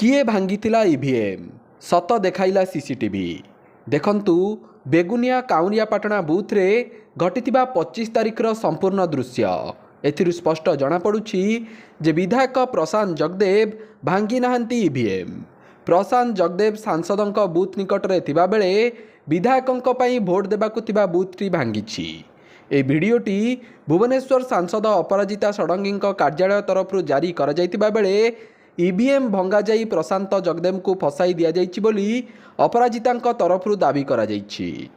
किए भांगिथिला ईवीएम सत देखाइला सीसीटीवी देखंतु बेगुनिया काउरियापाटना बुथ्रे घटिथिबा 25 तारिखर संपूर्ण दृश्य। एथिरु स्पष्ट जनापड़ुछि जे विधायक प्रशांत जगदेव भांगी नाहांती ईवीएम। प्रशांत जगदेव सांसदों बुथ निकटरे थिबा बेले विधायकों पई भोट देबाकु थिबा बुथटी भांगिछि। ए भिडियोटी भुवनेश्वर सांसद अपराजिता षडंगी कार्यालय तरफ जारी करा जायतिबा बेले ईवीएम भंगा जाई प्रशांत जगदेव को फसाई दिया जाइछि बोली अपराजिता तरफ दाबी करा जाइछि।